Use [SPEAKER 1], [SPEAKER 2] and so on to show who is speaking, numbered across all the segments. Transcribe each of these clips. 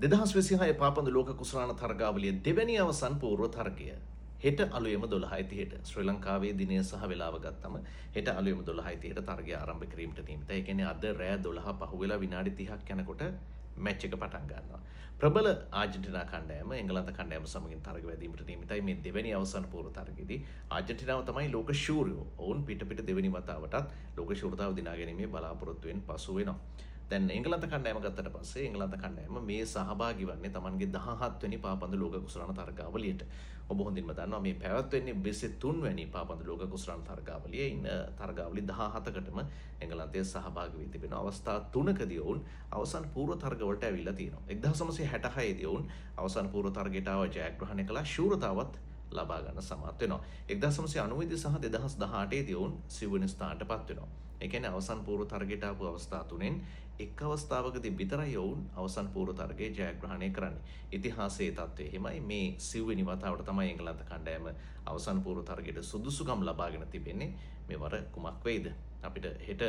[SPEAKER 1] 2026 පාපන්දු ලෝක කුසලාන තරගාවලිය දෙවැනි අවසන් පූර්ව තරගය හෙට අලුයම 12:30ට ශ්‍රී ලංකාවේ දිනය සහ වේලාව ගත්තම හෙට අලුයම 12:30ට තරගය ආරම්භ කිරීමට නියමිතයි. ඒ කියන්නේ අද රෑ 12 පහුවෙලා විනාඩි 30ක් යනකොට මැච් එක පටන් ගන්නවා. ප්‍රබල ආජන්ටිනා කණ්ඩායම එංගලන්ත කණ්ඩායම සමගින් තරග වැදීමට නියමිතයි. මේ දෙවැනි අවසන් පූර්ව තරගයේදී ආජන්ටිනාව තමයි ලෝක ශූරයෝ. ඔවුන් පිට දෙවෙනි වතාවටත් ලෝක ශූරතාව දිනා ගැනීමේ බලාපොරොත්තුවෙන් පසු වෙනවා. දැන් එංගලන්ත කණ්ඩායම ගත්තට පස්සේ එංගලන්ත කණ්ඩායම මේ සහභාගී වන්නේ Tamanගේ 17 වෙනි පාපන්දු ලෝක කුසලාන තරගාවලියට. ඔබ හොඳින්ම දන්නවා මේ පැවැත්වෙන්නේ 23 වෙනි පාපන්දු ලෝක කුසලාන තරගාවලියේ ඉන්න තරගාවලි 17කටම එංගලන්තයේ සහභාගී වී තිබෙනවා. අවස්ථා 3කදී ඔවුන් අවසන් පූර්ව තරගවලට ඇවිල්ලා තියෙනවා. 1966 දී ඔවුන් අවසන් පූර්ව තරගයට ආව ජයග්‍රහණය කළා. ශූරතාවත් ලබා ගන්න සමත් වෙනවා. 1990 සහ 2018 දී ඔවුන් සිව්වෙනි ස්ථානටපත් වෙනවා. ඒ කියන්නේ අවසන් පූර්ව තරගයට ආපු අවස්ථා තුනෙන් එක් අවස්ථාවකදී විතරයි ඔවුන් අවසන් පූර්ව තරගයේ ජයග්‍රහණය කරන්නේ. ඉතිහාසයේ තත්ත්වය එහෙමයි. මේ සිව්වෙනි වතාවට තමයි එංගලන්ත කණ්ඩායම අවසන් පූර්ව තරගයට සුදුසුකම් ලබාගෙන තිබෙන්නේ. මෙවර කුමක් වෙයිද? අපිට හෙට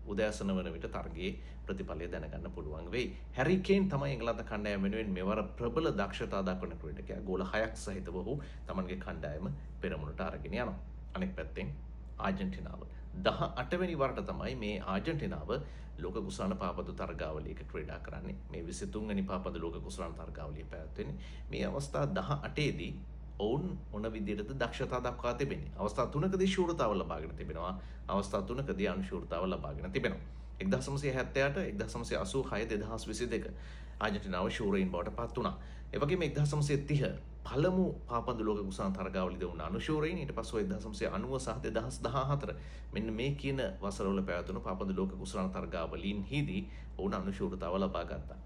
[SPEAKER 1] උදෑසන වන විට තරගයේ ප්‍රතිඵලය දැනගන්න පුළුවන් වෙයි. හැරි කේන් තමයි එංගලන්ත කණ්ඩායම වෙනුවෙන් මෙවර ප්‍රබල දක්ෂතා දක්වන ක්‍රීඩකයා. ගෝල 6ක් සහිතව ඔහු තමන්ගේ කණ්ඩායම පෙරමුණට අරගෙන යනවා. අනෙක් පැත්තෙන් ආජන්ටිනාව 18 වෙනි වරට තමයි මේ ආජන්ටිනාව ලෝක කුසලාන පාපදු තරගාවලියක ක්‍රීඩා කරන්නේ. මේ 23 වෙනි පාපදු ලෝක කුසලාන තරගාවලිය පැවැත්වෙන්නේ. මේ අවස්ථා 18 දී ඔවුන් මොන විදිහටද දක්ෂතා දක්වා තිබෙන්නේ? අවස්ථා 3කදී ශූරතාව ලබාගෙන තිබෙනවා. අවස්ථා 3කදී අනුශූරතාව ලබාගෙන තිබෙනවා. 1978 1986 2022 ආජන්ටිනාව ශූරයින් බවට පත් වුණා. ඒ වගේම 1930 පළමු පාපන්දු ලෝක කුසලාන තරගාවලියේදී වුණ අනුශූරයින් ඊට පස්සේ 1990 සහ 2014 මෙන්න මේ කියන වසරවල පැවතුණු පාපන්දු ලෝක කුසලාන තරගාවලීන්හිදී ඔවුන් අනුශූරතාව ලබා ගත්තා.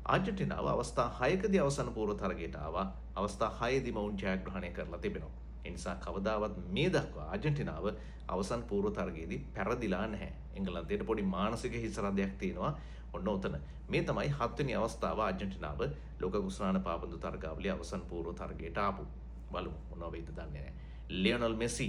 [SPEAKER 1] ආජන්ටිනාව අවස්ථා 6කදී අවසන් පූර්ව තරගයට ආවා. අවස්ථා 6දීම ඔවුන් ජයග්‍රහණය කරලා තිබෙනවා. ඒ නිසා කවදාවත් මේ දක්වා ආජන්ටිනාව අවසන් පූර්ව තරගයේදී පෙරදිලා නැහැ. එංගලන්තයට පොඩි මානසික හිසරදයක් තියෙනවා. ඔන්න ඔතන. මේ තමයි 7 වෙනි අවස්ථාව ආජන්ටිනාව ලෝක කුසලාන පාපන්දු තරගාවලියේ අවසන් පූර්ව තරගයට ආපු. බලමු මොනවා වෙයිද දන්නේ නැහැ. ලියනල් මෙසි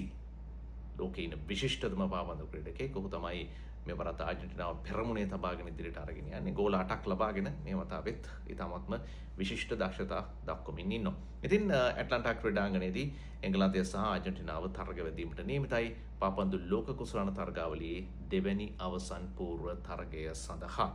[SPEAKER 1] ලෝකේ ඉන්න විශිෂ්ටතම පාපන්දු ක්‍රීඩකයෙක්. ඔහු තමයි මෙවරත් ආජන්ටිනාව පෙරමුණේ තබාගෙන ඉදිරියට අරගෙන යන්නේ. ගෝල 8ක් ලබාගෙන මේ වතාවෙත් ඉතාමත්ම විශිෂ්ට දක්ෂතා දක්වමින් ඉන්නවා. ඉතින් ඇට්ලන්ටා ක්‍රීඩාංගණයේදී එංගලන්තය සහ ආජන්ටිනාව තරග වැදීමට නියමිතයි පාපන්දු ලෝක කුසලාන තරගාවලියේ දෙවැනි අවසන් පූර්ව තරගය සඳහා.